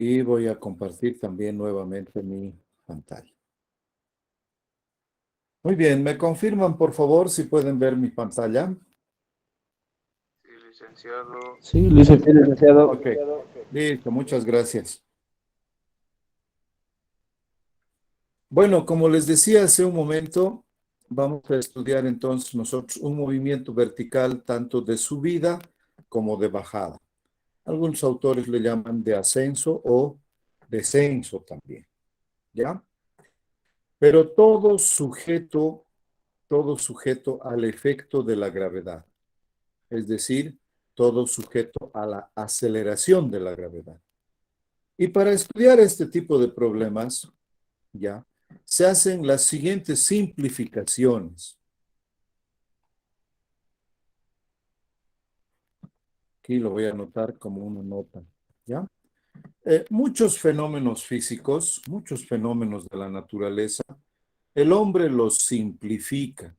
Y voy a compartir también nuevamente mi pantalla. Muy bien, ¿me confirman por favor si pueden ver mi pantalla? Sí, licenciado. Sí, licenciado. Ok, listo, muchas gracias. Bueno, como les decía hace un momento, vamos a estudiar entonces nosotros un movimiento vertical tanto de subida como de bajada. Algunos autores le llaman de ascenso o descenso también, ¿ya? Pero todo sujeto al efecto de la gravedad, es decir, todo sujeto a la aceleración de la gravedad. Y para estudiar este tipo de problemas, ¿ya? Se hacen las siguientes simplificaciones. Aquí lo voy a anotar como una nota, ¿ya? Muchos fenómenos físicos, muchos fenómenos de la naturaleza, el hombre los simplifica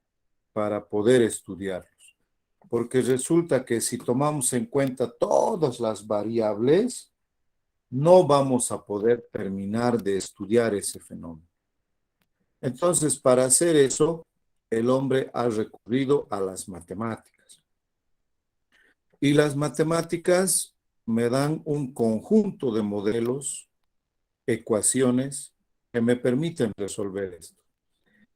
para poder estudiarlos, porque resulta que si tomamos en cuenta todas las variables, no vamos a poder terminar de estudiar ese fenómeno. Entonces, para hacer eso, el hombre ha recurrido a las matemáticas. Y las matemáticas me dan un conjunto de modelos, ecuaciones, que me permiten resolver esto.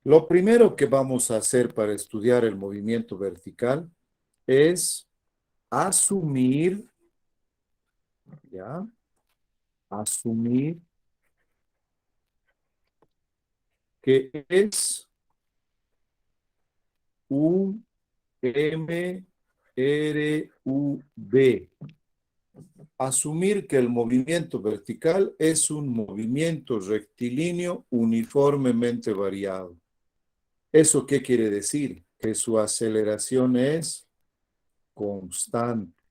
Lo primero que vamos a hacer para estudiar el movimiento vertical es asumir, ¿ya? Asumir que es un MRV. Asumir que el movimiento vertical es un movimiento rectilíneo uniformemente variado. ¿Eso qué quiere decir? Que su aceleración es constante.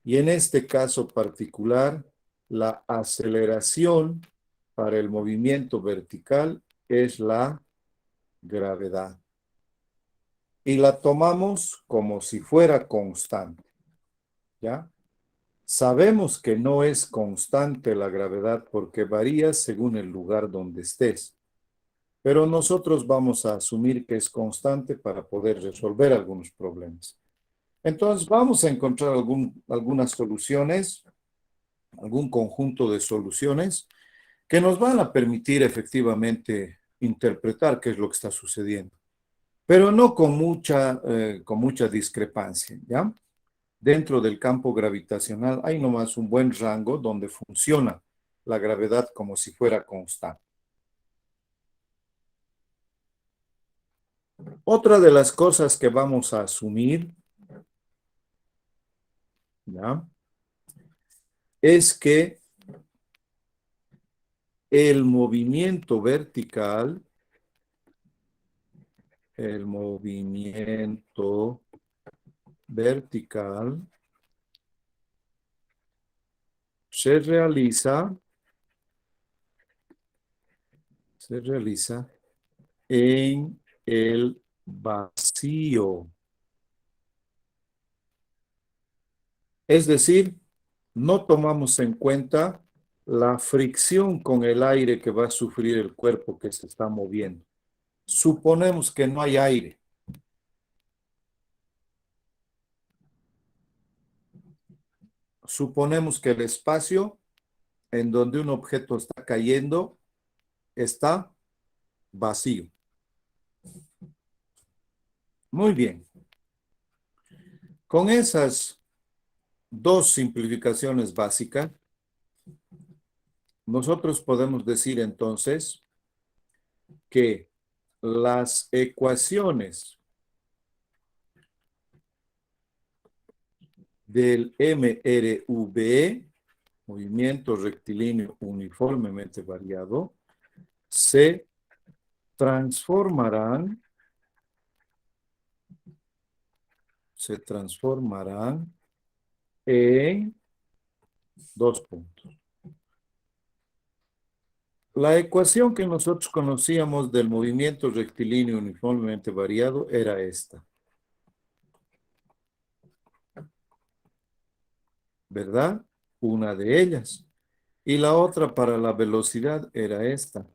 Y en este caso particular, la aceleración para el movimiento vertical es la gravedad. Y la tomamos como si fuera constante, ¿ya? Sabemos que no es constante la gravedad porque varía según el lugar donde estés. Pero nosotros vamos a asumir que es constante para poder resolver algunos problemas. Entonces vamos a encontrar algunas soluciones, algún conjunto de soluciones que nos van a permitir efectivamente interpretar qué es lo que está sucediendo, pero no con mucha discrepancia, ¿ya? Dentro del campo gravitacional hay nomás un buen rango donde funciona la gravedad como si fuera constante. Otra de las cosas que vamos a asumir, ¿ya? Es que el movimiento vertical se realiza en el vacío. Es decir, no tomamos en cuenta la fricción con el aire que va a sufrir el cuerpo que se está moviendo. Suponemos que no hay aire. Suponemos que el espacio en donde un objeto está cayendo está vacío. Muy bien. Con esas dos simplificaciones básicas, nosotros podemos decir entonces que las ecuaciones del MRV, movimiento rectilíneo uniformemente variado, se transformarán en dos puntos. La ecuación que nosotros conocíamos del movimiento rectilíneo uniformemente variado era esta, ¿verdad? Una de ellas. Y la otra para la velocidad era esta.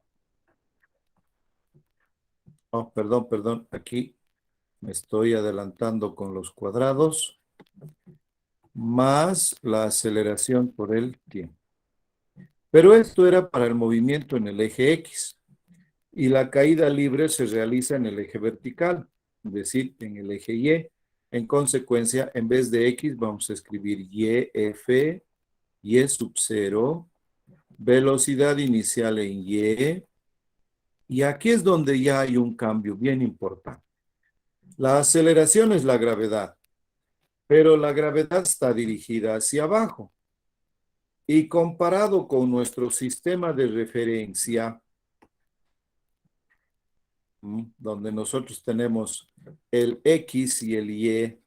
Oh, perdón, aquí me estoy adelantando con los cuadrados, más la aceleración por el tiempo. Pero esto era para el movimiento en el eje X. Y la caída libre se realiza en el eje vertical, es decir, en el eje Y. En consecuencia, en vez de X, vamos a escribir YF, Y sub 0, velocidad inicial en Y. Y aquí es donde ya hay un cambio bien importante. La aceleración es la gravedad, pero la gravedad está dirigida hacia abajo. Y comparado con nuestro sistema de referencia, donde nosotros tenemos el X y el Y,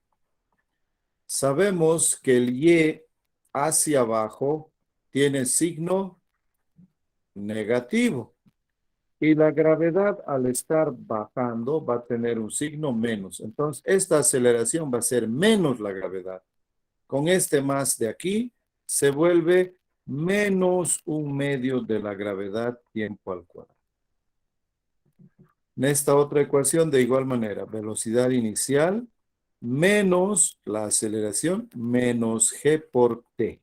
sabemos que el Y hacia abajo tiene signo negativo y la gravedad al estar bajando va a tener un signo menos. Entonces, esta aceleración va a ser menos la gravedad. Con este más de aquí, se vuelve menos 1/2 de la gravedad tiempo al cuadrado. En esta otra ecuación, de igual manera, velocidad inicial menos la aceleración menos g por t.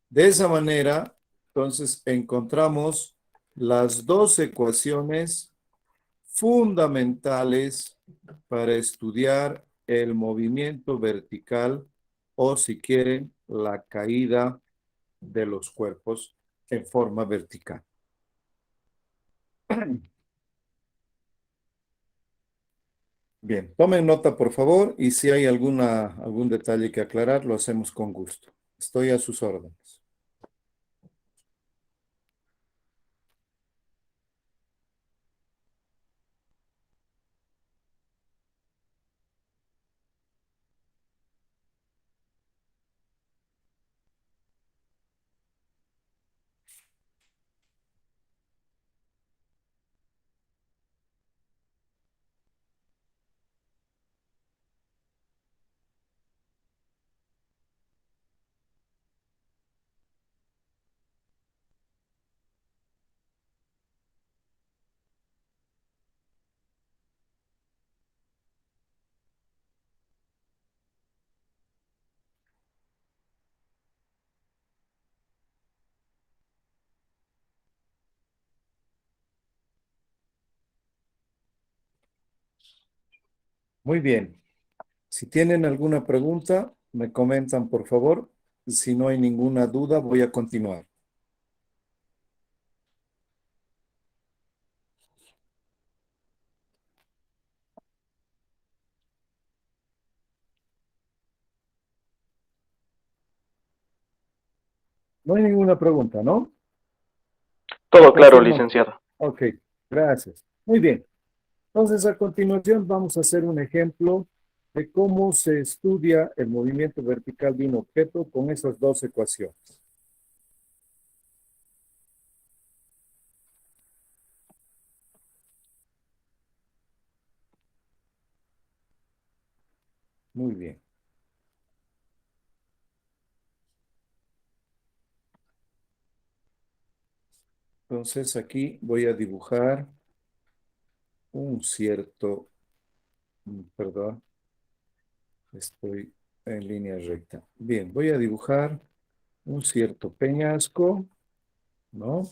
De esa manera, entonces, encontramos las dos ecuaciones fundamentales para estudiar el movimiento vertical o, si quieren, la caída de los cuerpos en forma vertical. Bien, tomen nota, por favor, y si hay algún detalle que aclarar, lo hacemos con gusto. Estoy a sus órdenes. Muy bien. Si tienen alguna pregunta, me comentan, por favor. Si no hay ninguna duda, voy a continuar. No hay ninguna pregunta, ¿no? Todo claro, Confirmo. licenciado. Ok, gracias. Muy bien. Entonces, a continuación vamos a hacer un ejemplo de cómo se estudia el movimiento vertical de un objeto con esas dos ecuaciones. Muy bien. Entonces, aquí voy a dibujar un cierto, perdón, estoy en línea recta. Bien, voy a dibujar un cierto peñasco, ¿no?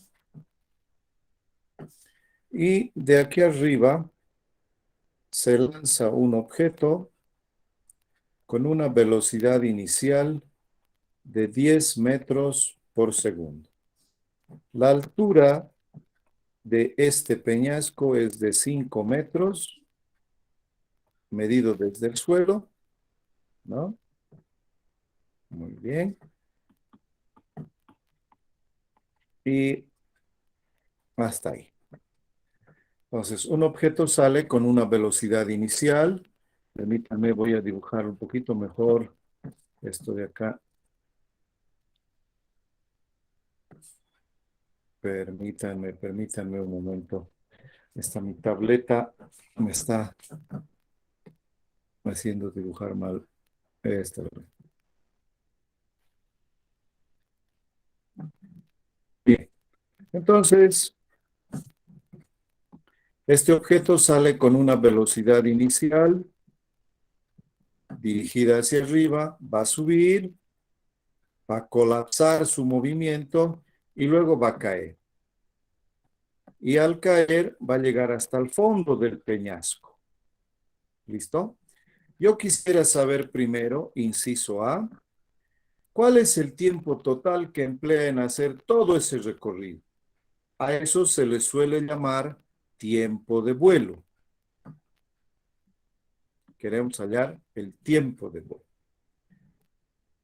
Y de aquí arriba se lanza un objeto con una velocidad inicial de 10 metros por segundo. La altura de este peñasco es de 5 metros, medido desde el suelo, ¿no? Muy bien. Y hasta ahí. Entonces, un objeto sale con una velocidad inicial. Permítanme, voy a dibujar un poquito mejor esto de acá. Permítanme un momento. Mi tableta me está haciendo dibujar mal esta. Bien, entonces, este objeto sale con una velocidad inicial dirigida hacia arriba, va a subir, va a colapsar su movimiento y luego va a caer. Y al caer va a llegar hasta el fondo del peñasco. ¿Listo? Yo quisiera saber primero, inciso A, ¿cuál es el tiempo total que emplea en hacer todo ese recorrido? A eso se le suele llamar tiempo de vuelo. Queremos hallar el tiempo de vuelo.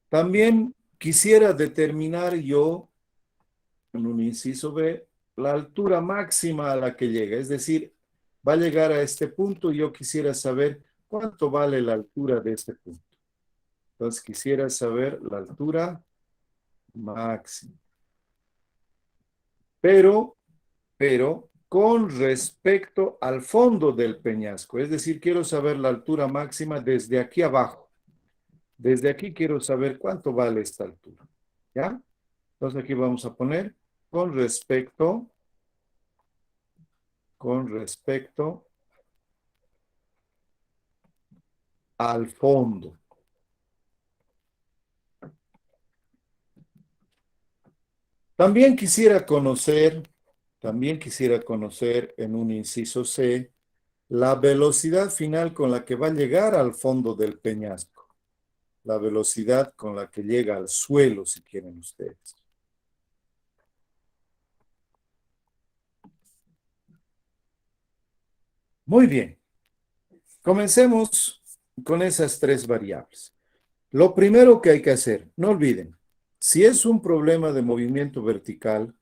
También quisiera determinar yo, en un inciso B, la altura máxima a la que llega. Es decir, va a llegar a este punto y yo quisiera saber cuánto vale la altura de este punto. Entonces quisiera saber la altura máxima. Pero con respecto al fondo del peñasco. Es decir, quiero saber la altura máxima desde aquí abajo. Desde aquí quiero saber cuánto vale esta altura. ¿Ya? Entonces aquí vamos a poner con respecto al fondo. También quisiera conocer en un inciso C la velocidad final con la que va a llegar al fondo del peñasco. La velocidad con la que llega al suelo, si quieren ustedes. Muy bien. Comencemos con esas tres variables. Lo primero que hay que hacer, no olviden, si es un problema de movimiento vertical,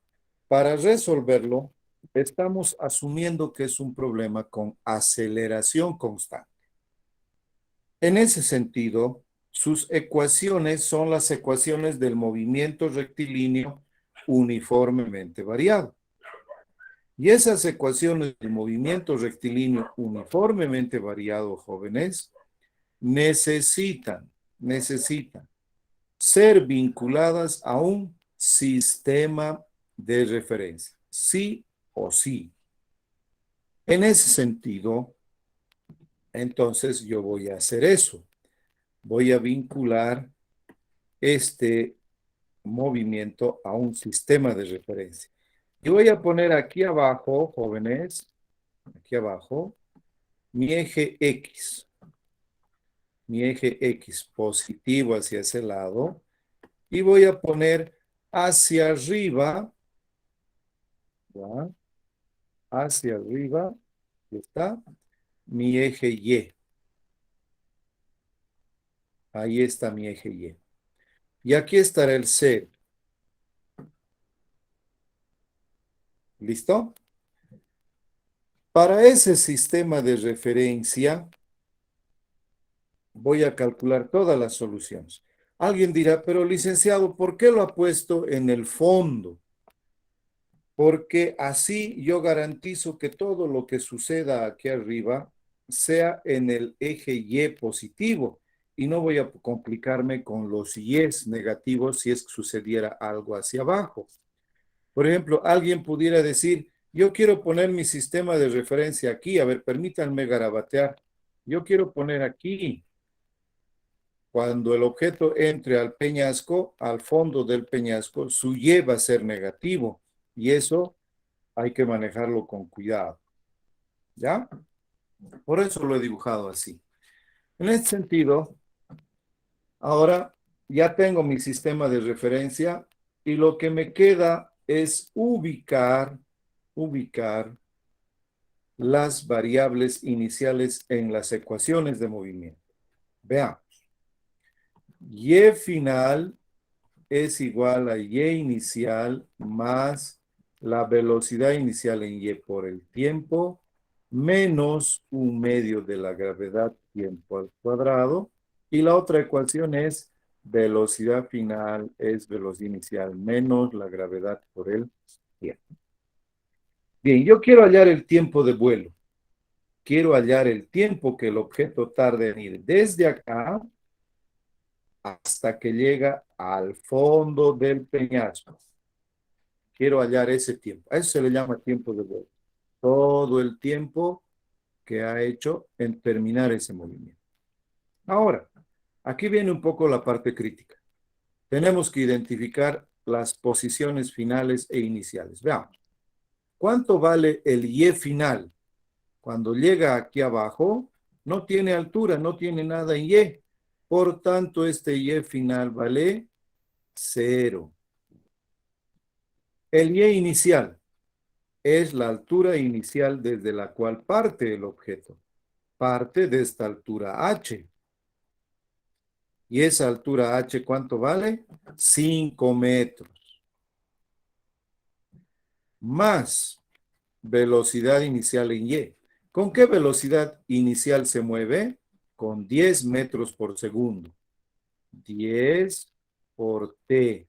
para resolverlo, estamos asumiendo que es un problema con aceleración constante. En ese sentido, sus ecuaciones son las ecuaciones del movimiento rectilíneo uniformemente variado. Y esas ecuaciones del movimiento rectilíneo uniformemente variado, jóvenes, necesitan ser vinculadas a un sistema de referencia, sí o sí. En ese sentido, entonces yo voy a hacer eso. Voy a vincular este movimiento a un sistema de referencia. Y voy a poner aquí abajo, jóvenes, aquí abajo, mi eje X. Mi eje X positivo hacia ese lado. Y voy a poner hacia arriba, ¿ya? Hacia arriba, aquí está, mi eje Y. Ahí está mi eje Y. Y aquí estará el C. ¿Listo? Para ese sistema de referencia, voy a calcular todas las soluciones. Alguien dirá, pero licenciado, ¿por qué lo ha puesto en el fondo? Porque así yo garantizo que todo lo que suceda aquí arriba sea en el eje Y positivo y no voy a complicarme con los Y's negativos si es que sucediera algo hacia abajo. Por ejemplo, alguien pudiera decir, yo quiero poner mi sistema de referencia aquí, a ver, permítanme garabatear. Yo quiero poner aquí, cuando el objeto entre al peñasco, al fondo del peñasco, su Y va a ser negativo y eso hay que manejarlo con cuidado. ¿Ya? Por eso lo he dibujado así. En este sentido, ahora ya tengo mi sistema de referencia y lo que me queda es ubicar las variables iniciales en las ecuaciones de movimiento. Veamos. Y final es igual a Y inicial más la velocidad inicial en Y por el tiempo menos 1/2 de la gravedad tiempo al cuadrado. Y la otra ecuación es velocidad final es velocidad inicial menos la gravedad por el tiempo. Bien, yo quiero hallar el tiempo de vuelo. Quiero hallar el tiempo que el objeto tarde en ir desde acá hasta que llega al fondo del peñasco. Quiero hallar ese tiempo. A eso se le llama tiempo de vuelo. Todo el tiempo que ha hecho en terminar ese movimiento. Ahora, aquí viene un poco la parte crítica. Tenemos que identificar las posiciones finales e iniciales. Veamos. ¿Cuánto vale el Y final? Cuando llega aquí abajo, no tiene altura, no tiene nada en Y. Por tanto, este Y final vale 0. El Y inicial es la altura inicial desde la cual parte el objeto. Parte de esta altura H. ¿Y esa altura H cuánto vale? 5 metros. Más velocidad inicial en Y. ¿Con qué velocidad inicial se mueve? Con 10 metros por segundo. 10 por T.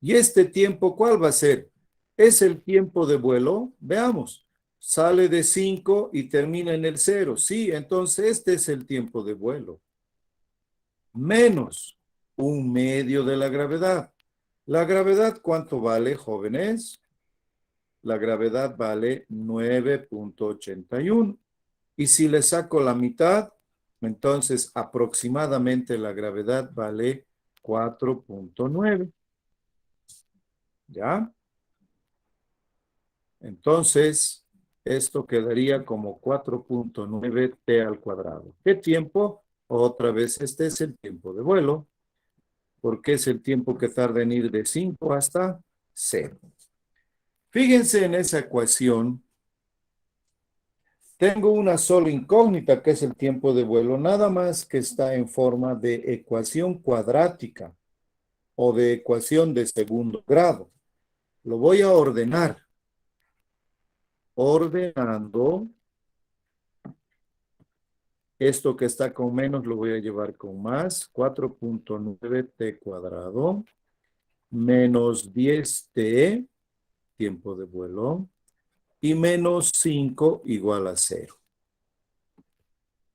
¿Y este tiempo cuál va a ser? ¿Es el tiempo de vuelo? Veamos. Sale de 5 y termina en el 0. Sí, entonces este es el tiempo de vuelo. Menos un medio de la gravedad. ¿La gravedad cuánto vale, jóvenes? La gravedad vale 9.81. Y si le saco la mitad, entonces aproximadamente la gravedad vale 4.9. ¿Ya? Entonces, esto quedaría como 4.9 t al cuadrado. ¿Qué tiempo? Otra vez, este es el tiempo de vuelo, porque es el tiempo que tarda en ir de 5 hasta 0. Fíjense en esa ecuación. Tengo una sola incógnita, que es el tiempo de vuelo, nada más que está en forma de ecuación cuadrática o de ecuación de segundo grado. Lo voy a ordenar. Ordenando, esto que está con menos lo voy a llevar con más, 4.9 t cuadrado, menos 10 t, tiempo de vuelo, y menos 5 igual a 0.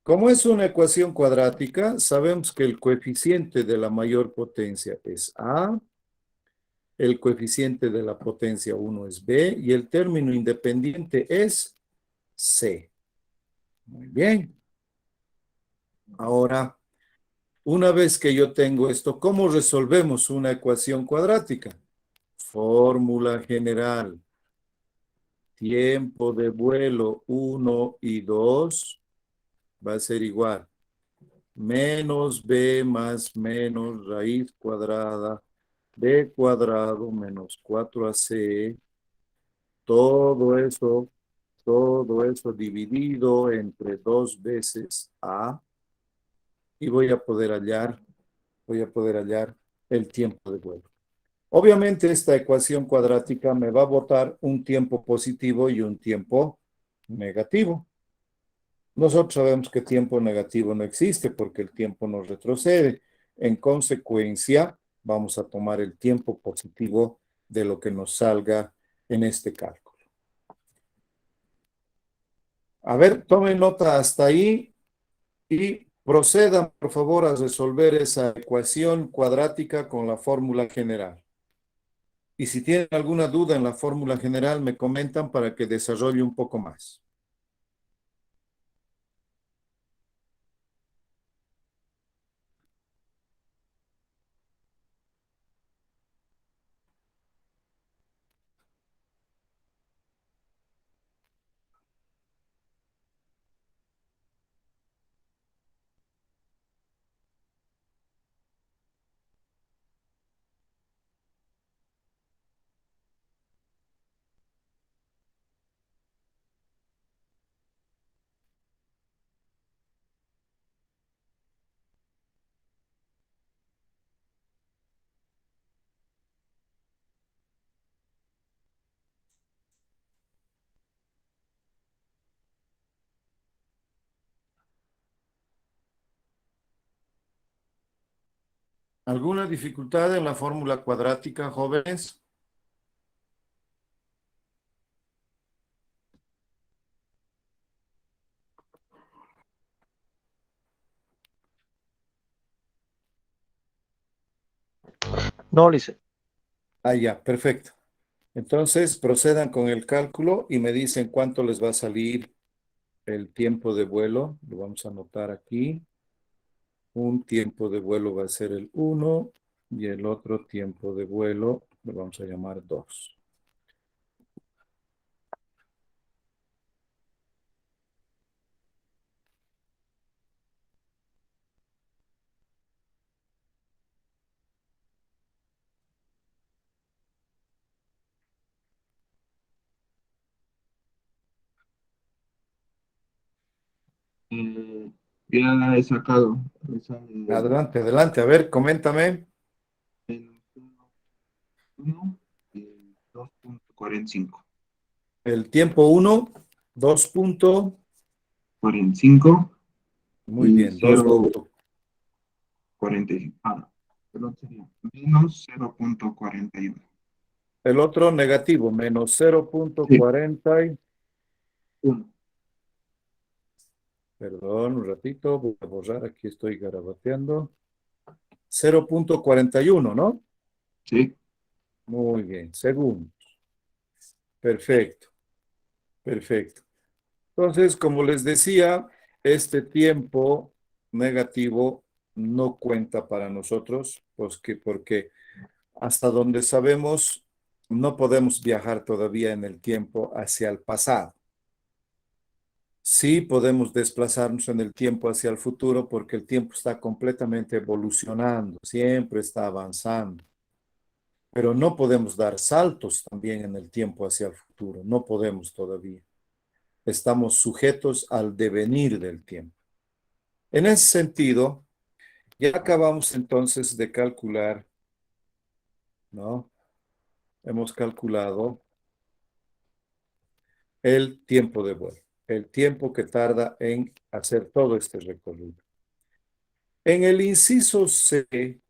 Como es una ecuación cuadrática, sabemos que el coeficiente de la mayor potencia es A, el coeficiente de la potencia 1 es B, y el término independiente es C. Muy bien. Ahora, una vez que yo tengo esto, ¿cómo resolvemos una ecuación cuadrática? Fórmula general. Tiempo de vuelo 1 y 2 va a ser igual. Menos b más menos raíz cuadrada b cuadrado menos 4ac. Todo eso dividido entre 2 veces a. Y voy a poder hallar el tiempo de vuelo. Obviamente esta ecuación cuadrática me va a botar un tiempo positivo y un tiempo negativo. Nosotros sabemos que tiempo negativo no existe porque el tiempo nos retrocede. En consecuencia, vamos a tomar el tiempo positivo de lo que nos salga en este cálculo. A ver, tomen nota hasta ahí y procedan, por favor, a resolver esa ecuación cuadrática con la fórmula general. Y si tienen alguna duda en la fórmula general, me comentan para que desarrolle un poco más. ¿Alguna dificultad en la fórmula cuadrática, jóvenes? No, Lice. Ah, ya, perfecto. Entonces, procedan con el cálculo y me dicen cuánto les va a salir el tiempo de vuelo. Lo vamos a anotar aquí. Un tiempo de vuelo va a ser el 1 y el otro tiempo de vuelo lo vamos a llamar 2. Eh, ya he sacado. Me sale Adelante, adelante. A ver, coméntame. menos 1 y 2.45. El tiempo 1, 2 punto. 45 Muy y bien, 2 0. punto. 45. Ah, perdón, sería menos 0.41. El otro negativo, menos Sí, 0.40. 1. Perdón, un ratito, voy a borrar, aquí estoy garabateando. 0.41, ¿no? Sí, Muy bien, segundo. Perfecto, perfecto. Entonces, como les decía, este tiempo negativo no cuenta para nosotros, pues porque hasta donde sabemos, no podemos viajar todavía en el tiempo hacia el pasado. Sí podemos desplazarnos en el tiempo hacia el futuro porque el tiempo está completamente evolucionando, siempre está avanzando, pero no podemos dar saltos también en el tiempo hacia el futuro, no podemos todavía. Estamos sujetos al devenir del tiempo. En ese sentido, ya acabamos entonces de calcular, ¿no? Hemos calculado el tiempo de vuelo, el tiempo que tarda en hacer todo este recorrido. En el inciso C,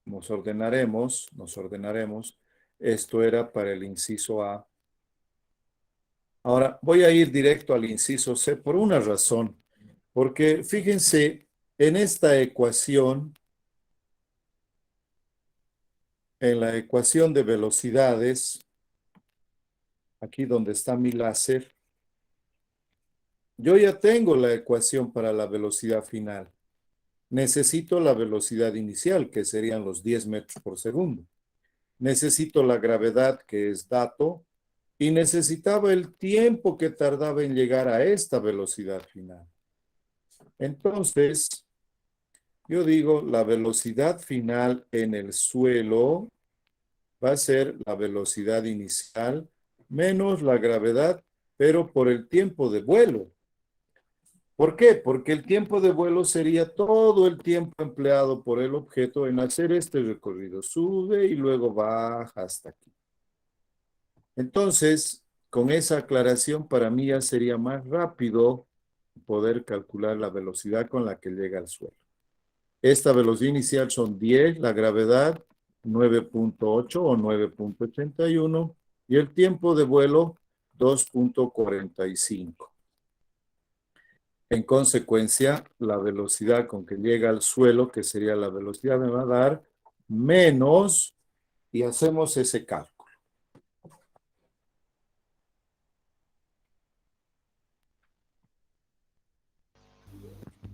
nos ordenaremos. Esto era para el inciso A. Ahora voy a ir directo al inciso C por una razón, porque fíjense, en esta ecuación, en la ecuación de velocidades, aquí donde está mi láser, yo ya tengo la ecuación para la velocidad final. Necesito la velocidad inicial, que serían los 10 metros por segundo. Necesito la gravedad, que es dato, y necesitaba el tiempo que tardaba en llegar a esta velocidad final. Entonces, yo digo, la velocidad final en el suelo va a ser la velocidad inicial menos la gravedad, pero por el tiempo de vuelo. ¿Por qué? Porque el tiempo de vuelo sería todo el tiempo empleado por el objeto en hacer este recorrido. Sube y luego baja hasta aquí. Entonces, con esa aclaración, para mí ya sería más rápido poder calcular la velocidad con la que llega al suelo. Esta velocidad inicial son 10, la gravedad 9.8 o 9.81 y el tiempo de vuelo 2.45. En consecuencia, la velocidad con que llega al suelo, que sería la velocidad, me va a dar menos, y hacemos ese cálculo.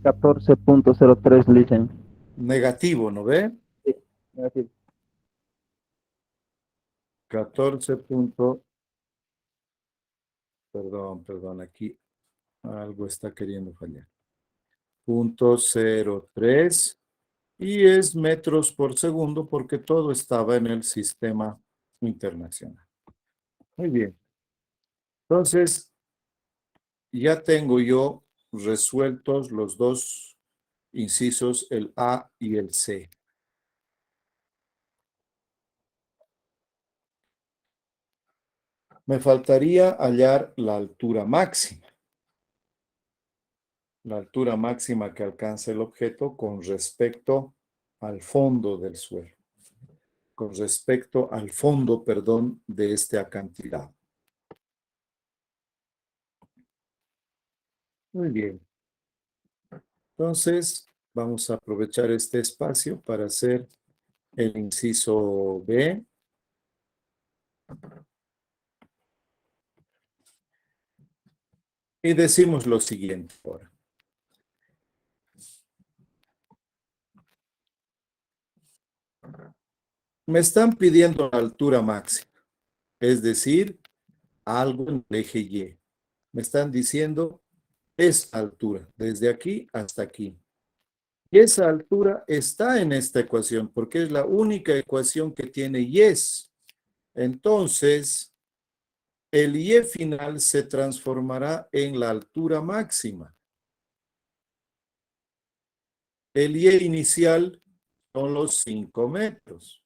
14.03 dicen. Negativo, ¿no ve? Sí, negativo. 14. Perdón, aquí algo está queriendo fallar. 0.03 y es metros por segundo porque todo estaba en el sistema internacional. Muy bien. Entonces, ya tengo yo resueltos los dos incisos, el A y el C. Me faltaría hallar la altura máxima. La altura máxima que alcanza el objeto con respecto al fondo del suelo. Con respecto al fondo, perdón, de este acantilado. Muy bien. Entonces, vamos a aprovechar este espacio para hacer el inciso B. Y decimos lo siguiente ahora. Me están pidiendo la altura máxima, es decir, algo en el eje Y. Me están diciendo esa altura, desde aquí hasta aquí. Y esa altura está en esta ecuación, porque es la única ecuación que tiene Y's. Entonces, el Y final se transformará en la altura máxima. El Y inicial son los 5 metros.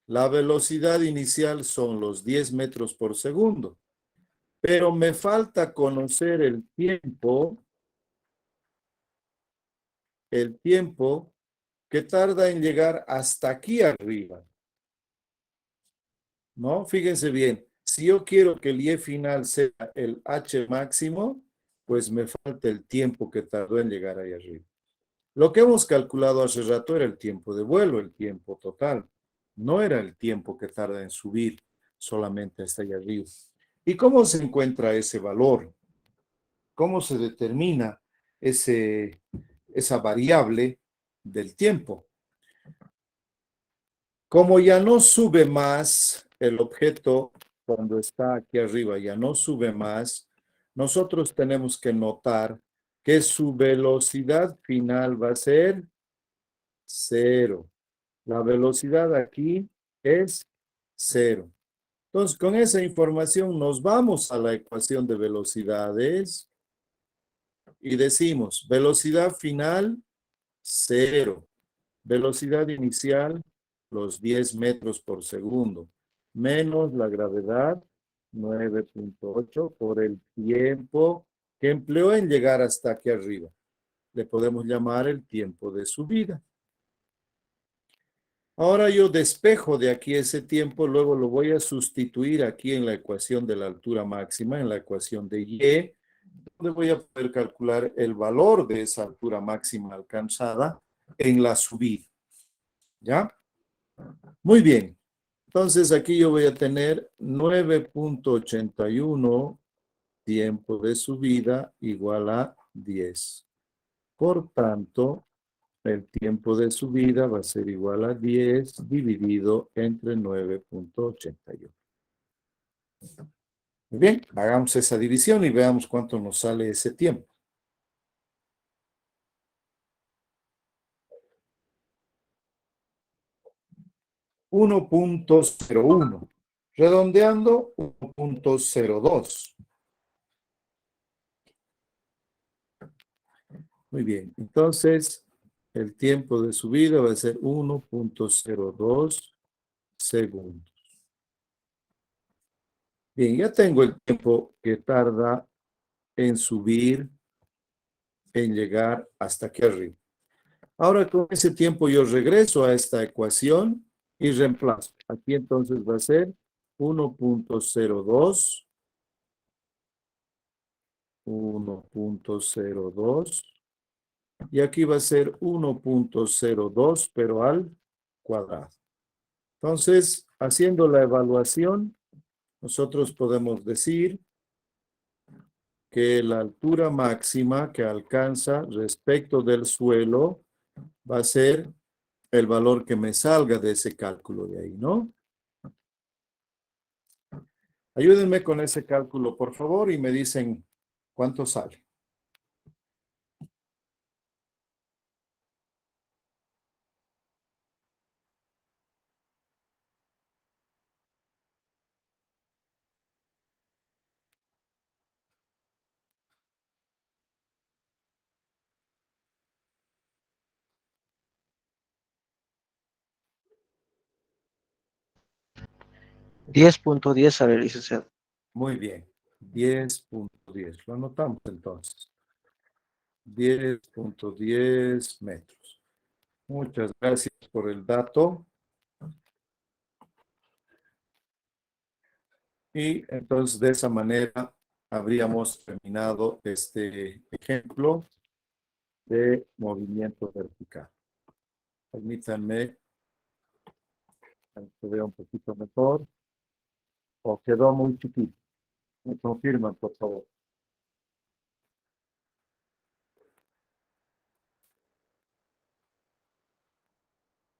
La velocidad inicial son los 10 metros por segundo. Pero me falta conocer el tiempo que tarda en llegar hasta aquí arriba. ¿No? Fíjense bien, si yo quiero que el Y final sea el H máximo, pues me falta el tiempo que tardó en llegar ahí arriba. Lo que hemos calculado hace rato era el tiempo de vuelo, el tiempo total. No era el tiempo que tarda en subir solamente hasta allá arriba. ¿Y cómo se encuentra ese valor? ¿Cómo se determina esa variable del tiempo? Como ya no sube más el objeto cuando está aquí arriba, ya no sube más, nosotros tenemos que notar que su velocidad final va a ser 0. La velocidad aquí es 0. Entonces, con esa información nos vamos a la ecuación de velocidades y decimos velocidad final 0. Velocidad inicial, los 10 metros por segundo, menos la gravedad, 9.8, por el tiempo que empleó en llegar hasta aquí arriba. Le podemos llamar el tiempo de subida. Ahora yo despejo de aquí ese tiempo, luego lo voy a sustituir aquí en la ecuación de la altura máxima, en la ecuación de Y, donde voy a poder calcular el valor de esa altura máxima alcanzada en la subida. ¿Ya? Muy bien. Entonces aquí yo voy a tener 9.81 tiempo de subida igual a 10. Por tanto, el tiempo de subida va a ser igual a 10 dividido entre 9.81. Muy bien, hagamos esa división y veamos cuánto nos sale ese tiempo. 1.01. Redondeando, 1.02. Muy bien, entonces el tiempo de subida va a ser 1.02 segundos. Bien, ya tengo el tiempo que tarda en subir, en llegar hasta aquí arriba. Ahora con ese tiempo yo regreso a esta ecuación y reemplazo. Aquí entonces va a ser 1.02, 1.02, y aquí va a ser 1.02, pero al cuadrado. Entonces, haciendo la evaluación, nosotros podemos decir que la altura máxima que alcanza respecto del suelo va a ser el valor que me salga de ese cálculo de ahí, ¿no? Ayúdenme con ese cálculo, por favor, y me dicen cuánto sale. $10.10 a ver, licenciado. Muy bien, 10.10. Lo anotamos entonces. 10.10 metros. Muchas gracias por el dato. Y entonces de esa manera habríamos terminado este ejemplo de movimiento vertical. Permítanme Ahí se ve un poquito mejor. ¿O quedó muy chiquito? Me confirman, por favor.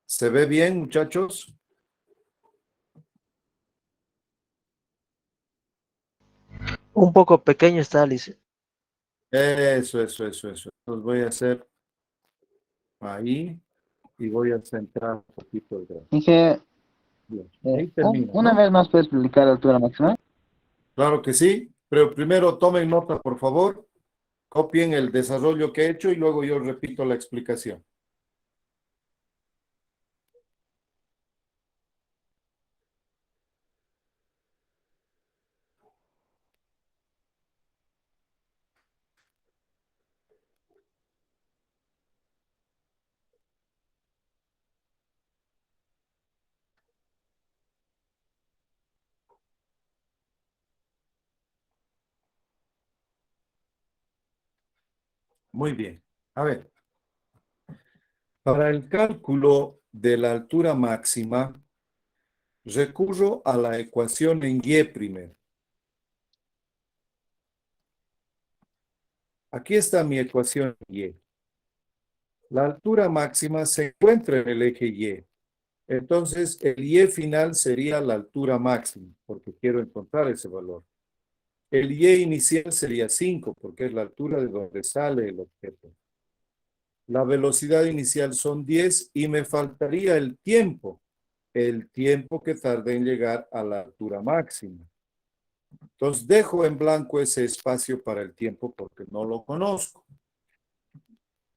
¿Se ve bien, muchachos? Un poco pequeño está, Alice. Eso. Entonces voy a hacer ahí y voy a centrar un poquito el grano. Dije, Bien, ahí termina, una ¿no? vez más puedes explicar la altura máxima. Claro que sí, pero primero tomen nota, por favor. Copien el desarrollo que he hecho y luego yo repito la explicación. Muy bien. A ver, para el cálculo de la altura máxima, recurro a la ecuación en Y primero. Aquí está mi ecuación en Y. La altura máxima se encuentra en el eje Y. Entonces, el Y final sería la altura máxima, porque quiero encontrar ese valor. El Y inicial sería 5, porque es la altura de donde sale el objeto. La velocidad inicial son 10 y me faltaría el tiempo que tarde en llegar a la altura máxima. Entonces, dejo en blanco ese espacio para el tiempo porque no lo conozco.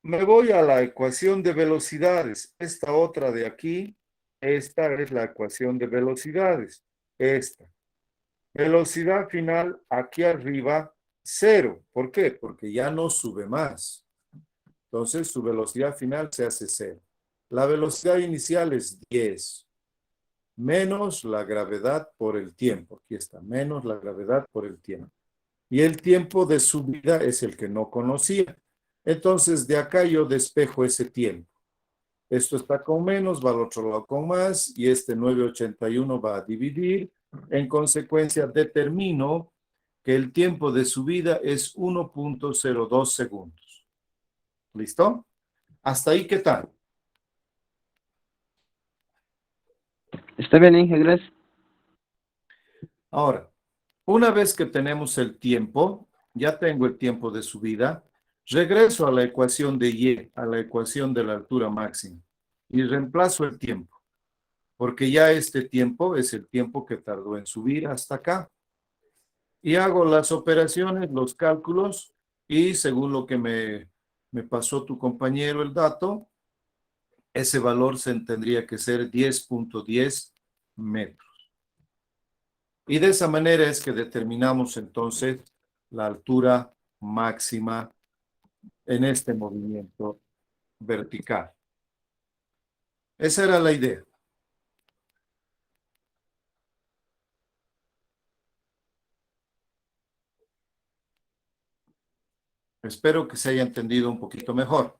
Me voy a la ecuación de velocidades. Esta otra de aquí, esta es la ecuación de velocidades. Esta. Velocidad final aquí arriba, 0. ¿Por qué? Porque ya no sube más. Entonces su velocidad final se hace 0. La velocidad inicial es 10. Menos la gravedad por el tiempo. Aquí está, menos la gravedad por el tiempo. Y el tiempo de subida es el que no conocía. Entonces de acá yo despejo ese tiempo. Esto está con menos, va al otro lado con más, y este 981 va a dividir. En consecuencia, determino que el tiempo de subida es 1.02 segundos. ¿Listo? ¿Hasta ahí qué tal? Está bien, Inge, gracias. Ahora, una vez que tenemos el tiempo, ya tengo el tiempo de subida, regreso a la ecuación de Y, a la ecuación de la altura máxima, y reemplazo el tiempo, porque ya este tiempo es el tiempo que tardó en subir hasta acá. Y hago las operaciones, los cálculos, y según lo que me pasó tu compañero el dato, ese valor tendría que ser 10.10 metros. Y de esa manera es que determinamos entonces la altura máxima en este movimiento vertical. Esa era la idea. Espero que se haya entendido un poquito mejor.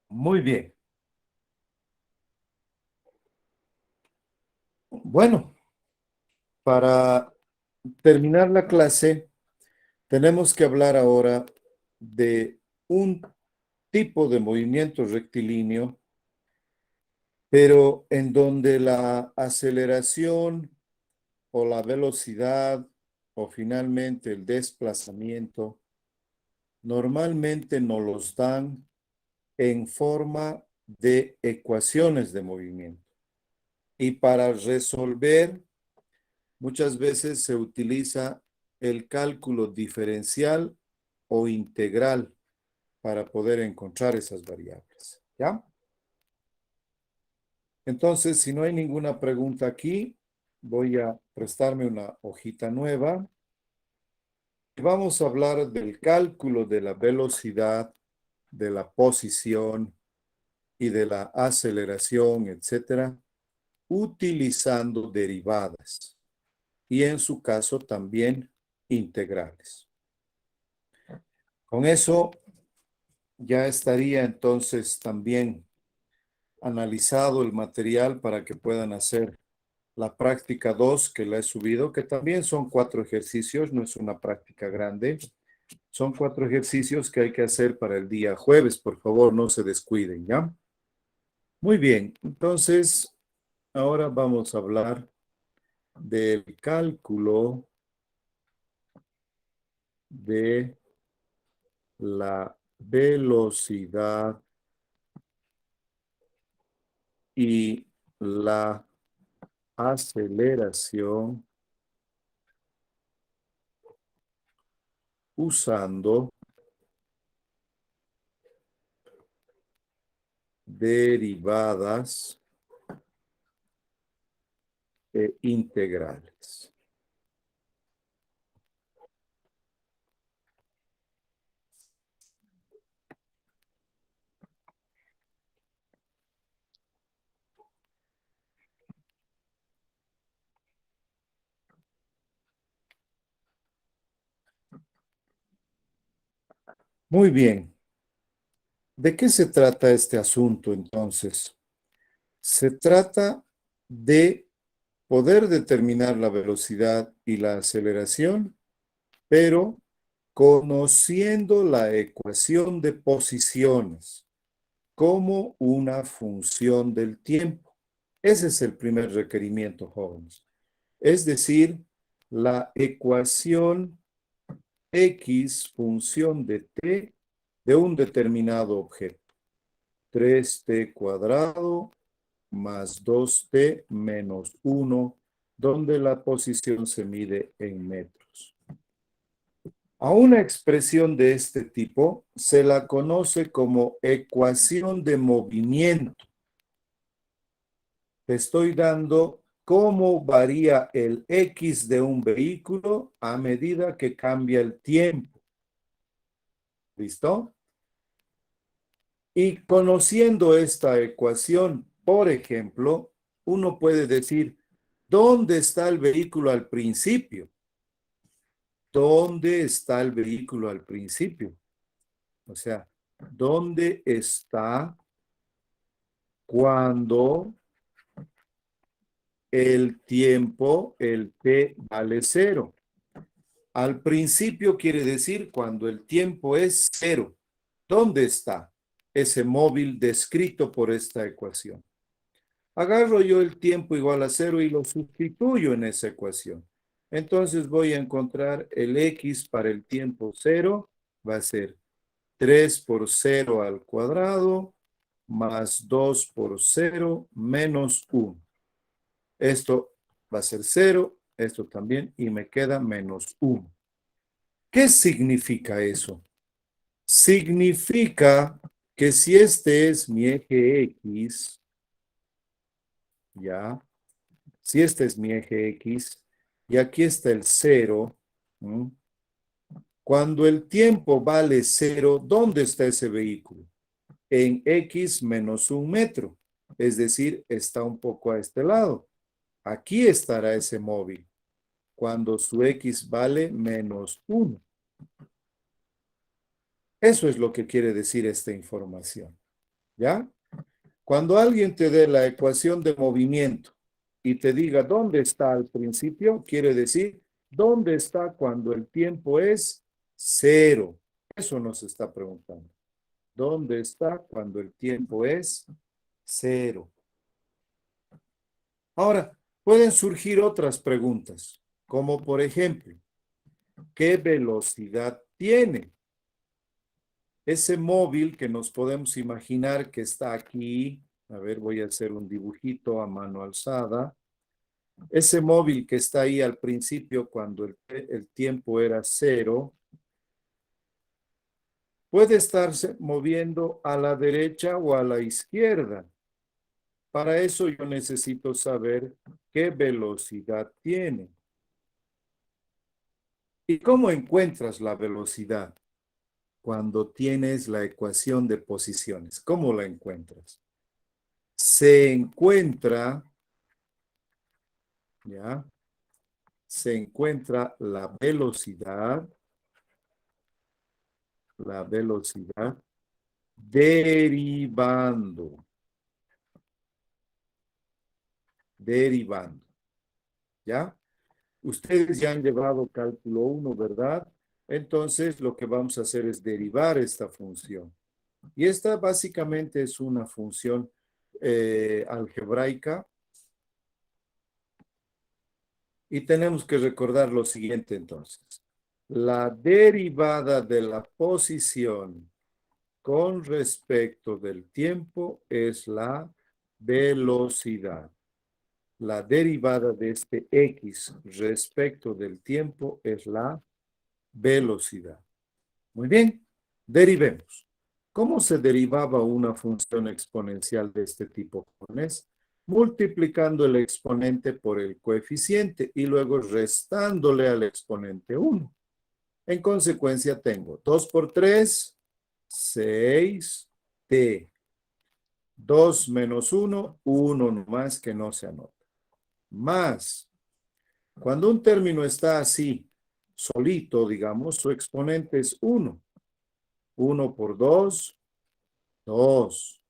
Muy bien. Bueno, para terminar la clase, tenemos que hablar ahora de un tipo de movimiento rectilíneo, pero en donde la aceleración o la velocidad o finalmente el desplazamiento normalmente nos los dan en forma de ecuaciones de movimiento. Y para resolver, muchas veces se utiliza el cálculo diferencial o integral para poder encontrar esas variables. ¿Ya? Entonces, si no hay ninguna pregunta aquí, voy a prestarme una hojita nueva. Y vamos a hablar del cálculo de la velocidad, de la posición y de la aceleración, etcétera, utilizando derivadas y en su caso también integrales. Con eso ya estaría entonces también analizado el material para que puedan hacer la práctica 2 que la he subido, que también son 4 ejercicios, no es una práctica grande. Son 4 ejercicios que hay que hacer para el día jueves. Por favor, no se descuiden, ¿ya? Muy bien, entonces ahora vamos a hablar del cálculo de la velocidad y la aceleración usando derivadas e integrales. Muy bien. ¿De qué se trata este asunto entonces? Se trata de poder determinar la velocidad y la aceleración, pero conociendo la ecuación de posiciones como una función del tiempo. Ese es el primer requerimiento, jóvenes. Es decir, la ecuación X función de t de un determinado objeto. 3t cuadrado más 2t menos 1, donde la posición se mide en metros. A una expresión de este tipo se la conoce como ecuación de movimiento. Te estoy dando cómo varía el X de un vehículo a medida que cambia el tiempo. ¿Listo? Y conociendo esta ecuación, por ejemplo, uno puede decir, ¿dónde está el vehículo al principio? ¿Dónde está el vehículo al principio? O sea, ¿dónde está cuando el tiempo, el t vale 0? Al principio quiere decir cuando el tiempo es 0. ¿Dónde está ese móvil descrito por esta ecuación? Agarro yo el tiempo igual a 0 y lo sustituyo en esa ecuación. Entonces voy a encontrar el X para el tiempo 0. Va a ser 3 por 0 al cuadrado más 2 por 0 menos 1. Esto va a ser 0, esto también, y me queda menos 1. ¿Qué significa eso? Significa que si este es mi eje X, ¿ya? Si este es mi eje X, y aquí está el 0, ¿m? Cuando el tiempo vale 0, ¿dónde está ese vehículo? En X menos 1 metro, es decir, está un poco a este lado. Aquí estará ese móvil, cuando su X vale menos 1. Eso es lo que quiere decir esta información, ¿ya? Cuando alguien te dé la ecuación de movimiento y te diga dónde está al principio, quiere decir dónde está cuando el tiempo es 0. Eso nos está preguntando. ¿Dónde está cuando el tiempo es 0? Ahora, pueden surgir otras preguntas, como por ejemplo, ¿qué velocidad tiene? Ese móvil que nos podemos imaginar que está aquí, a ver, voy a hacer un dibujito a mano alzada. Ese móvil que está ahí al principio cuando el tiempo era 0, puede estarse moviendo a la derecha o a la izquierda. Para eso yo necesito saber qué velocidad tiene. ¿Y cómo encuentras la velocidad? Cuando tienes la ecuación de posiciones. ¿Cómo la encuentras? se encuentra, ¿ya? Se encuentra la velocidad derivando, ¿ya? Ustedes ya han llevado cálculo 1, ¿verdad? Entonces, lo que vamos a hacer es derivar esta función. Y esta básicamente es una función algebraica. Y tenemos que recordar lo siguiente entonces. La derivada de la posición con respecto del tiempo es la velocidad. La derivada de este X respecto del tiempo es la velocidad. Muy bien, derivemos. ¿Cómo se derivaba una función exponencial de este tipo, jóvenes? Multiplicando el exponente por el coeficiente y luego restándole al exponente 1. En consecuencia tengo 2 por 3, 6t. 2 menos 1, 1 nomás que no se anota. Más, cuando un término está así, solito, digamos, su exponente es 1. 1 por 2, 2.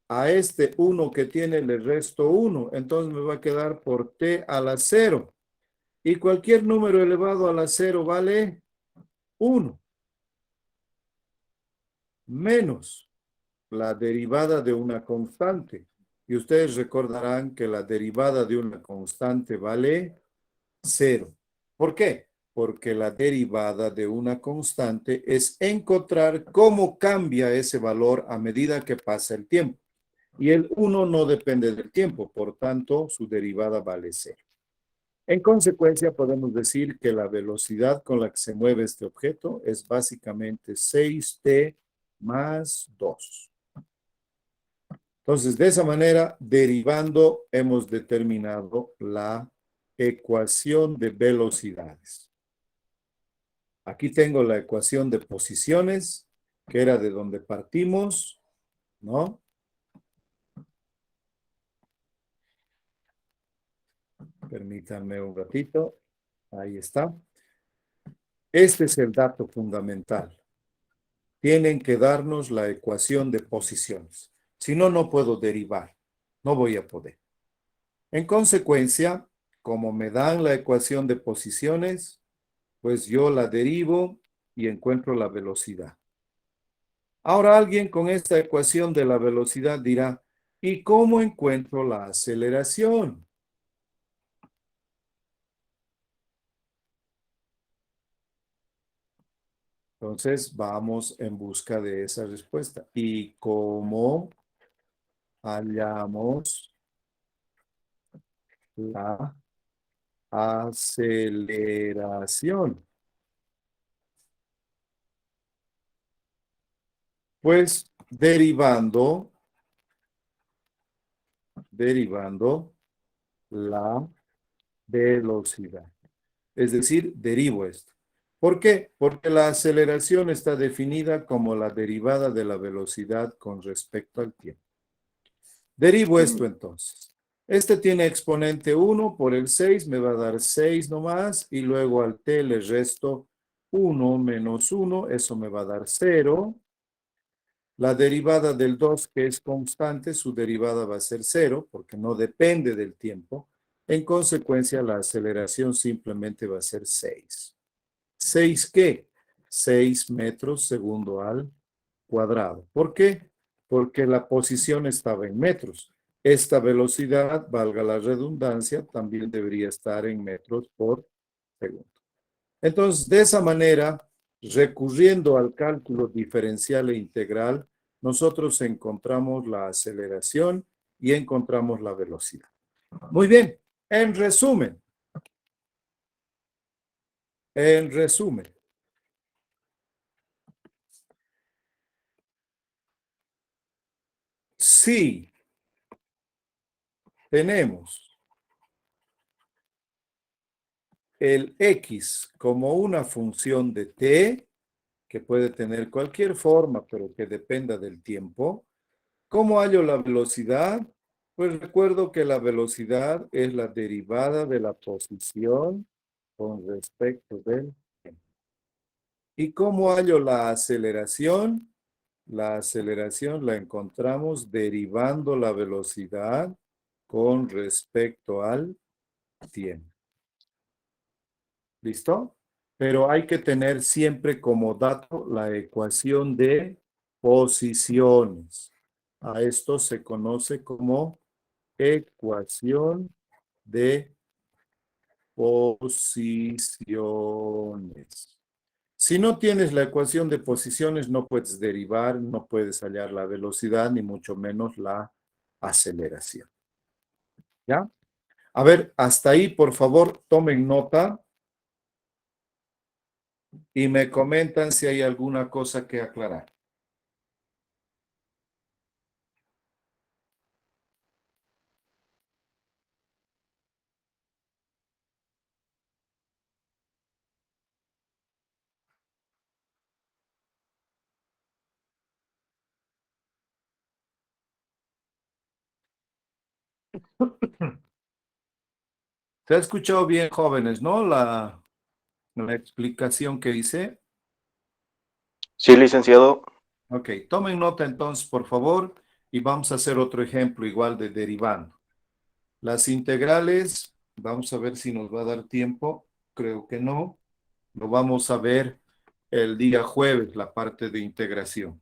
A este 1 que tiene le resto 1, entonces me va a quedar por t a la 0. Y cualquier número elevado a la 0 vale 1. Menos la derivada de una constante. Y ustedes recordarán que la derivada de una constante vale 0. ¿Por qué? Porque la derivada de una constante es encontrar cómo cambia ese valor a medida que pasa el tiempo. Y el 1 no depende del tiempo, por tanto, su derivada vale 0. En consecuencia, podemos decir que la velocidad con la que se mueve este objeto es básicamente 6t más 2. Entonces, de esa manera, derivando, hemos determinado la ecuación de velocidades. Aquí tengo la ecuación de posiciones, que era de donde partimos, ¿no? Permítanme un ratito. Ahí está. Este es el dato fundamental. Tienen que darnos la ecuación de posiciones. Si no, no puedo derivar. No voy a poder. En consecuencia, como me dan la ecuación de posiciones, pues yo la derivo y encuentro la velocidad. Ahora alguien con esta ecuación de la velocidad dirá, ¿y cómo encuentro la aceleración? Entonces vamos en busca de esa respuesta. ¿Y cómo hallamos la aceleración? Pues derivando la velocidad. Es decir, derivo esto. ¿Por qué? Porque la aceleración está definida como la derivada de la velocidad con respecto al tiempo. Derivo esto entonces. Este tiene exponente 1 por el 6, me va a dar 6 nomás, y luego al t le resto 1 menos 1, eso me va a dar 0. La derivada del 2, que es constante, su derivada va a ser 0, porque no depende del tiempo. En consecuencia, la aceleración simplemente va a ser 6. ¿6 qué? 6 metros segundo al cuadrado. ¿Por qué? Porque la posición estaba en metros. Esta velocidad, valga la redundancia, también debería estar en metros por segundo. Entonces, de esa manera, recurriendo al cálculo diferencial e integral, nosotros encontramos la aceleración y encontramos la velocidad. Muy bien, en resumen, si tenemos el X como una función de t, que puede tener cualquier forma, pero que dependa del tiempo, ¿Cómo hallo la velocidad? Pues recuerdo que la velocidad es la derivada de la posición con respecto del tiempo. ¿Y cómo hallo la aceleración? La aceleración la encontramos derivando la velocidad con respecto al tiempo. ¿Listo? Pero hay que tener siempre como dato la ecuación de posiciones. A esto se conoce como ecuación de posiciones. Si no tienes la ecuación de posiciones, no puedes derivar, no puedes hallar la velocidad, ni mucho menos la aceleración. ¿Ya? A ver, hasta ahí, por favor, tomen nota y me comentan si hay alguna cosa que aclarar. Se ha escuchado bien, jóvenes, ¿no? La explicación que hice. Sí, licenciado. Ok, tomen nota entonces, por favor, y vamos a hacer otro ejemplo igual de derivando. Las integrales, vamos a ver si nos va a dar tiempo. Creo que no. Lo vamos a ver el día jueves, la parte de integración.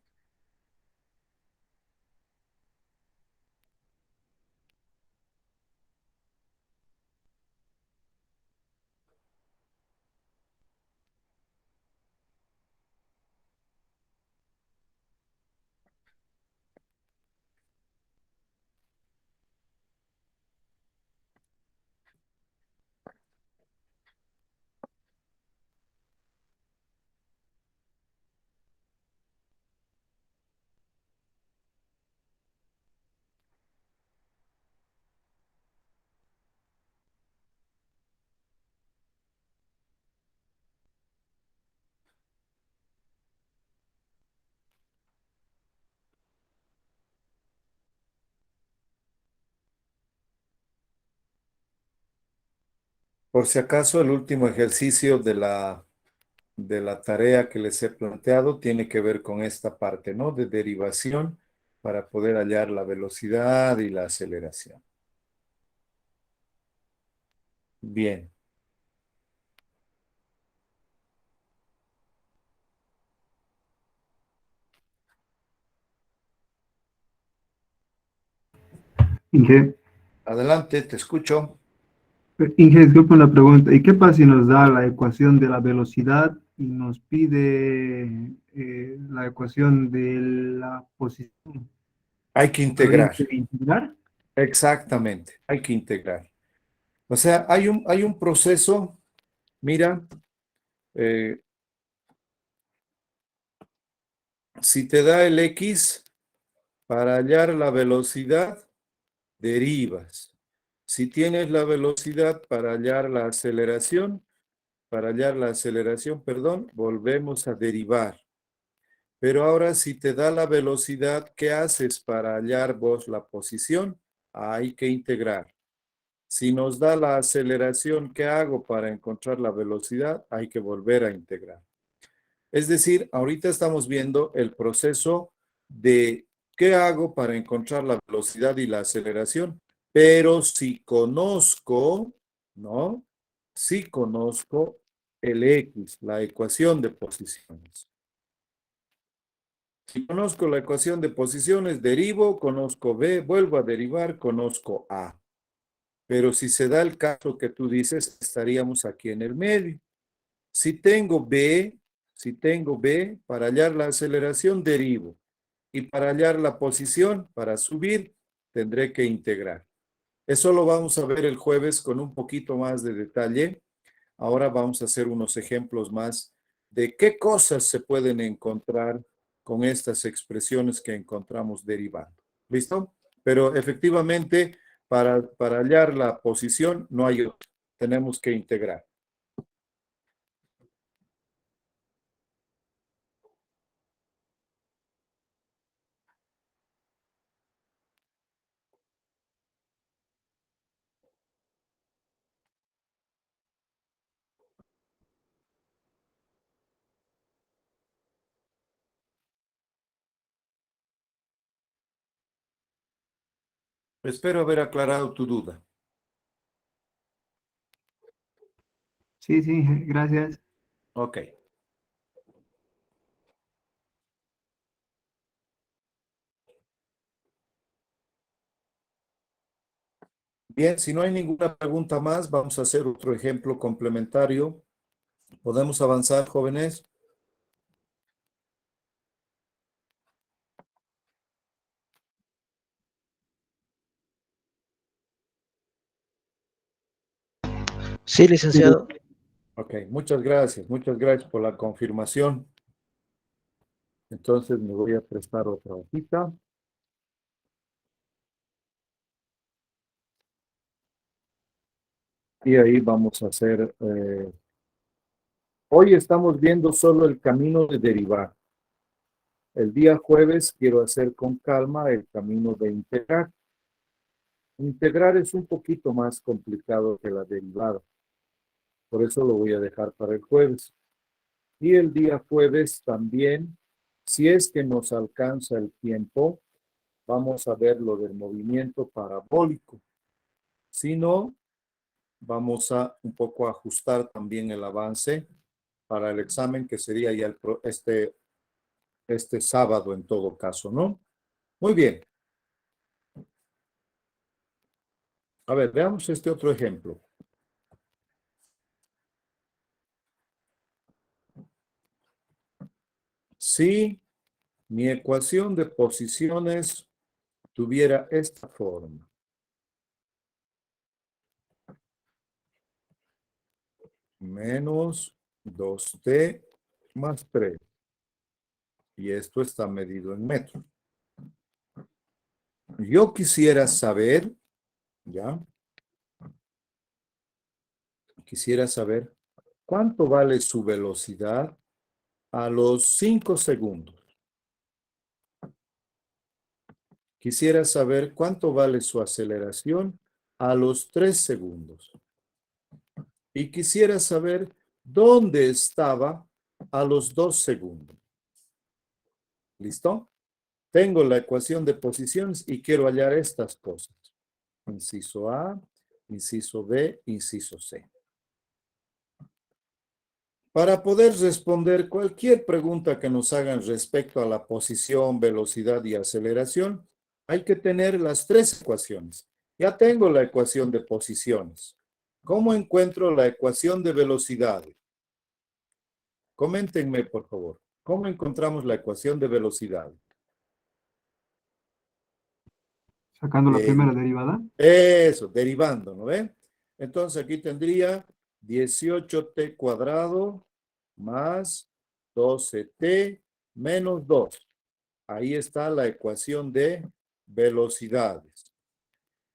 Por si acaso, el último ejercicio de la tarea que les he planteado tiene que ver con esta parte, ¿no? De derivación para poder hallar la velocidad y la aceleración. Bien. Inge, Adelante, te escucho. Inge, disculpa la pregunta. ¿Y qué pasa si nos da la ecuación de la velocidad y nos pide la ecuación de la posición? Hay que ¿Habría integrar. que integrar? Exactamente, hay que integrar. O sea, hay un proceso, mira, eh, si te da el X, para hallar la velocidad, derivas. Si tienes la velocidad para hallar la aceleración, perdón, volvemos a derivar. Pero ahora si te da la velocidad, ¿qué haces para hallar vos la posición? Hay que integrar. Si nos da la aceleración, ¿qué hago para encontrar la velocidad? Hay que volver a integrar. Es decir, ahorita estamos viendo el proceso de qué hago para encontrar la velocidad y la aceleración. Pero si conozco, ¿no? Si conozco el X, la ecuación de posiciones. Si conozco la ecuación de posiciones, derivo, conozco B, vuelvo a derivar, conozco A. Pero si se da el caso que tú dices, estaríamos aquí en el medio. Si tengo B, para hallar la aceleración, derivo. Y para hallar la posición, para subir, tendré que integrar. Eso lo vamos a ver el jueves con un poquito más de detalle. Ahora vamos a hacer unos ejemplos más de qué cosas se pueden encontrar con estas expresiones que encontramos derivando. ¿Listo? Pero efectivamente, para hallar la posición, no hay otra. Tenemos que integrar. Espero haber aclarado tu duda. Sí, sí, gracias. Ok. Bien, si no hay ninguna pregunta más, vamos a hacer otro ejemplo complementario. ¿Podemos avanzar, jóvenes? Sí, licenciado. Ok, muchas gracias por la confirmación. Entonces me voy a prestar otra hojita. Y ahí vamos a hacer, hoy estamos viendo solo el camino de derivar. El día jueves quiero hacer con calma el camino de integrar. Integrar es un poquito más complicado que la derivada. Por eso lo voy a dejar para el jueves. Y el día jueves también, si es que nos alcanza el tiempo, vamos a ver lo del movimiento parabólico. Si no, vamos a un poco ajustar también el avance para el examen que sería ya este sábado en todo caso, ¿no? Muy bien. A ver, veamos este otro ejemplo. Si mi ecuación de posiciones tuviera esta forma. Menos 2t más 3. Y esto está medido en metros. Yo quisiera saber, ¿ya? Quisiera saber cuánto vale su velocidad a los 5 segundos. Quisiera saber cuánto vale su aceleración a los 3 segundos. Y quisiera saber dónde estaba a los 2 segundos. ¿Listo? Tengo la ecuación de posiciones y quiero hallar estas cosas. Inciso A, inciso B, inciso C. Para poder responder cualquier pregunta que nos hagan respecto a la posición, velocidad y aceleración, hay que tener las tres ecuaciones. Ya tengo la ecuación de posiciones. ¿Cómo encuentro la ecuación de velocidad? Coméntenme, por favor. ¿Cómo encontramos la ecuación de velocidad? Sacando la primera derivada. Eso, derivando, ¿no ven? Entonces aquí tendría 18t cuadrado más 12t menos 2. Ahí está la ecuación de velocidades.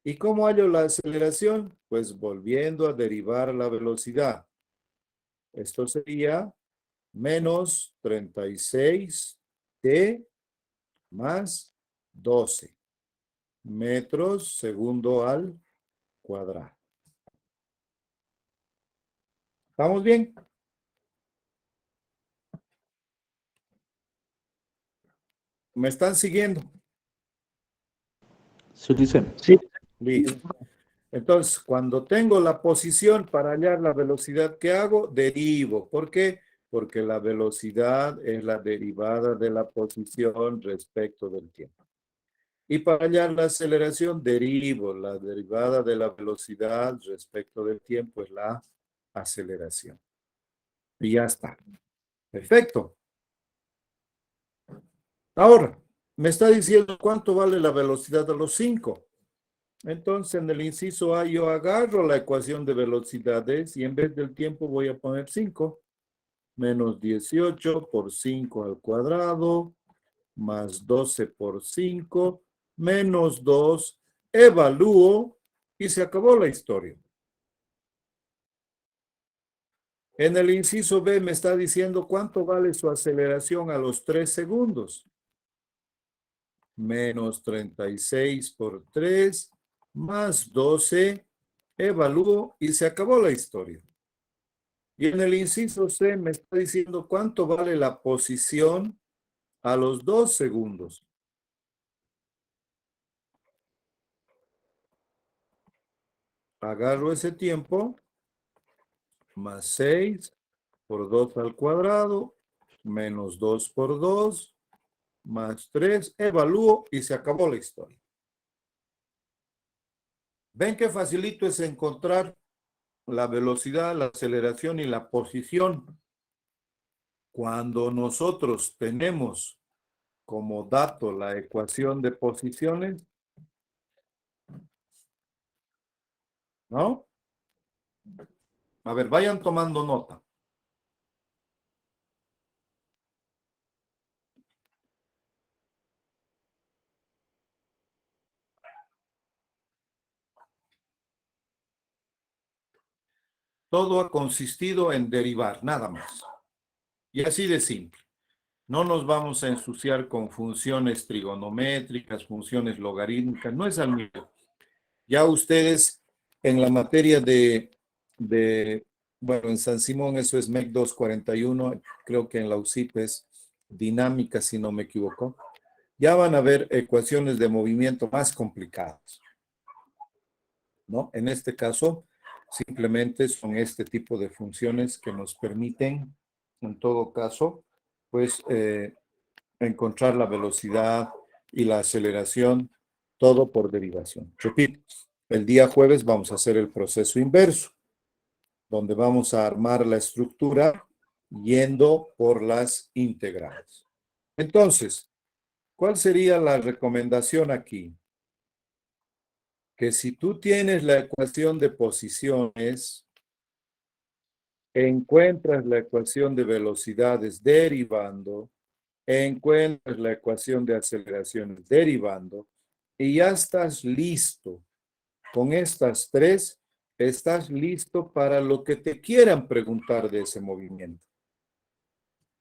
¿Y cómo hallo la aceleración? Pues volviendo a derivar la velocidad. Esto sería menos 36t más 12 metros segundo al cuadrado. ¿Estamos bien? ¿Me están siguiendo? Sí, dice. Sí, Listo. Entonces, cuando tengo la posición para hallar la velocidad que hago, derivo. ¿Por qué? Porque la velocidad es la derivada de la posición respecto del tiempo. Y para hallar la aceleración, derivo. La derivada de la velocidad respecto del tiempo es la aceleración. Y ya está. Perfecto. Ahora, me está diciendo cuánto vale la velocidad a los 5. Entonces, en el inciso A yo agarro la ecuación de velocidades y en vez del tiempo voy a poner 5. Menos 18 por 5 al cuadrado, más 12 por 5, menos 2. Evalúo y se acabó la historia. En el inciso B me está diciendo cuánto vale su aceleración a los 3 segundos. Menos 36 por 3, más 12. Evalúo y se acabó la historia. Y en el inciso C me está diciendo cuánto vale la posición a los 2 segundos. agarro ese tiempo, más 6 por 2 al cuadrado, menos 2 por 2, más 3, evalúo y se acabó la historia. ¿Ven qué facilito es encontrar la velocidad, la aceleración y la posición? Cuando nosotros tenemos como dato la ecuación de posiciones, ¿no? A ver, vayan tomando nota. Todo ha consistido en derivar, nada más. Y así de simple. No nos vamos a ensuciar con funciones trigonométricas, funciones logarítmicas, no es al mismo. Ya ustedes en la materia bueno, en San Simón eso es MEC 241, creo que en la UCIP es dinámica, si no me equivoco. Ya van a ver ecuaciones de movimiento más complicadas, ¿no? En este caso, simplemente son este tipo de funciones que nos permiten, en todo caso, pues, encontrar la velocidad y la aceleración, todo por derivación. Repito, el día jueves vamos a hacer el proceso inverso, donde vamos a armar la estructura yendo por las integrales. Entonces, ¿cuál sería la recomendación aquí? Que si tú tienes la ecuación de posiciones, encuentras la ecuación de velocidades derivando, encuentras la ecuación de aceleraciones derivando, y ya estás listo. Con estas tres, estás listo para lo que te quieran preguntar de ese movimiento.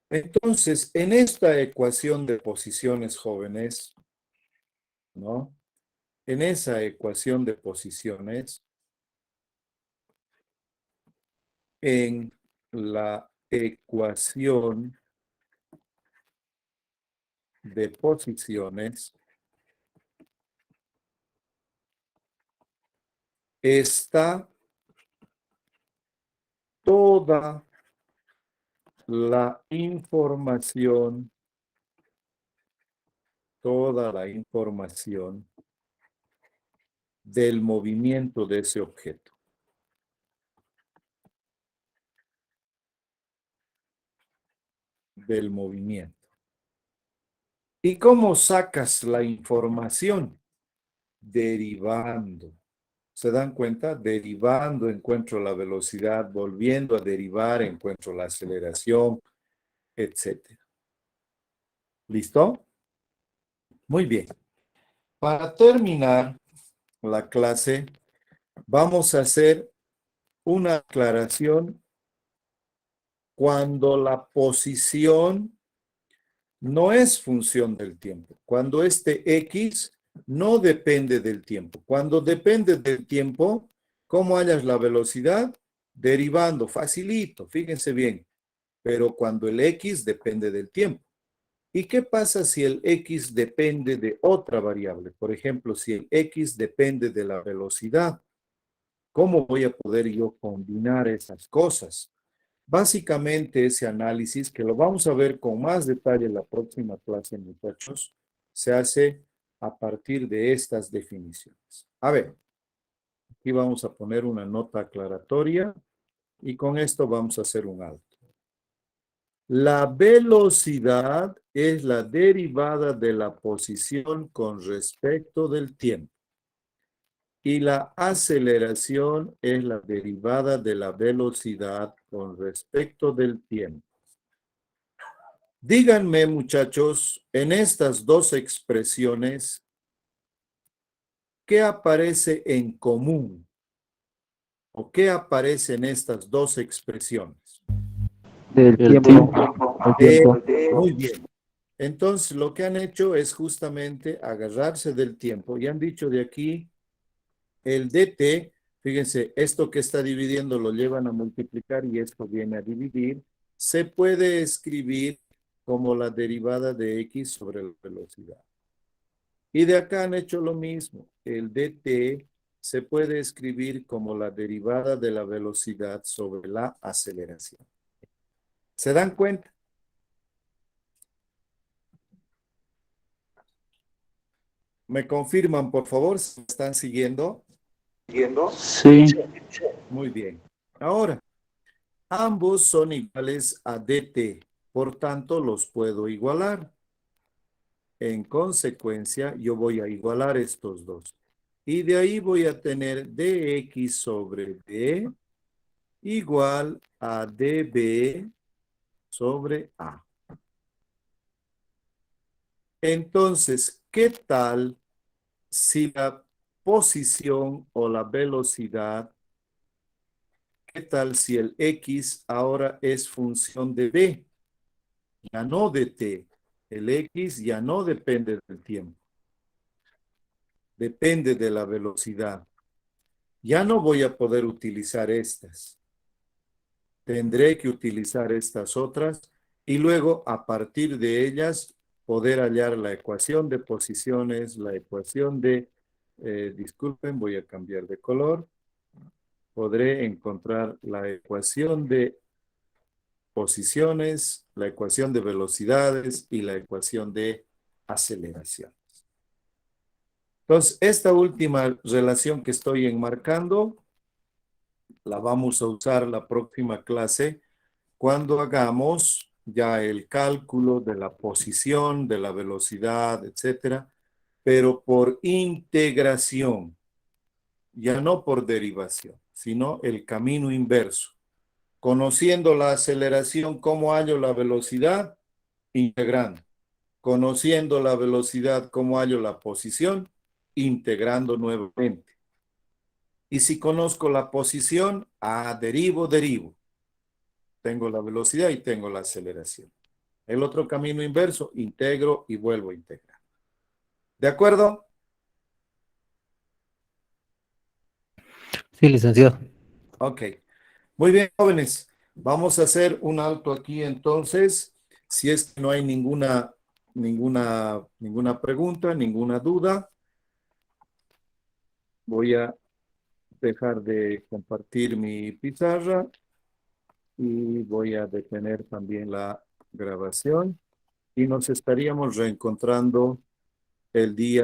Entonces, en esta ecuación de posiciones, jóvenes, ¿no? En esa ecuación de posiciones, en la ecuación de posiciones, está toda la información, del movimiento de ese objeto. Del movimiento. ¿Y cómo sacas la información? Derivando. ¿Se dan cuenta? Derivando encuentro la velocidad, volviendo a derivar encuentro la aceleración, etcétera. ¿Listo? Muy bien. Para terminar la clase, vamos a hacer una aclaración cuando la posición no es función del tiempo. Cuando este X no depende del tiempo. Cuando depende del tiempo, ¿cómo hallas la velocidad? Derivando, facilito, fíjense bien. Pero cuando el X depende del tiempo. ¿Y qué pasa si el X depende de otra variable? Por ejemplo, si el X depende de la velocidad, ¿cómo voy a poder yo combinar esas cosas? Básicamente ese análisis, que lo vamos a ver con más detalle en la próxima clase, muchachos, se hace a partir de estas definiciones. A ver, aquí vamos a poner una nota aclaratoria y con esto vamos a hacer un alto. La velocidad es la derivada de la posición con respecto del tiempo. Y la aceleración es la derivada de la velocidad con respecto del tiempo. Díganme, muchachos, en estas dos expresiones, ¿qué aparece en común? ¿O qué aparece en estas dos expresiones? Del El tiempo. tiempo. El tiempo. Muy bien. Entonces, lo que han hecho es justamente agarrarse del tiempo y han dicho de aquí el dt, fíjense, esto que está dividiendo lo llevan a multiplicar y esto viene a dividir, se puede escribir como la derivada de x sobre la velocidad. Y de acá han hecho lo mismo. El dt se puede escribir como la derivada de la velocidad sobre la aceleración. ¿Se dan cuenta? ¿Me confirman, por favor, si me están siguiendo? Sí. Muy bien. Ahora, ambos son iguales a dt, por tanto, los puedo igualar. En consecuencia, yo voy a igualar estos dos. Y de ahí voy a tener dx sobre d igual a db sobre a. Entonces, ¿qué tal si la posición o la velocidad, qué tal si el x ahora es función de b, ya no de t? El x ya no depende del tiempo, depende de la velocidad. Ya no voy a poder utilizar estas. Tendré que utilizar estas otras y luego a partir de ellas poder hallar la ecuación de posiciones, la ecuación de, disculpen, voy a cambiar de color. Podré encontrar la ecuación de posiciones, la ecuación de velocidades y la ecuación de aceleración. Entonces, esta última relación que estoy enmarcando la vamos a usar la próxima clase cuando hagamos ya el cálculo de la posición, de la velocidad, etcétera, pero por integración, ya no por derivación, sino el camino inverso. Conociendo la aceleración, ¿cómo hallo la velocidad? Integrando. Conociendo la velocidad, ¿cómo hallo la posición? Integrando nuevamente. Y si conozco la posición, derivo. Tengo la velocidad y tengo la aceleración. El otro camino inverso, integro y vuelvo a integrar. ¿De acuerdo? Sí, licenciado. Ok. Muy bien, jóvenes. Vamos a hacer un alto aquí entonces. Si es que no hay ninguna pregunta, ninguna duda, voy a dejar de compartir mi pizarra y voy a detener también la grabación y nos estaríamos reencontrando el día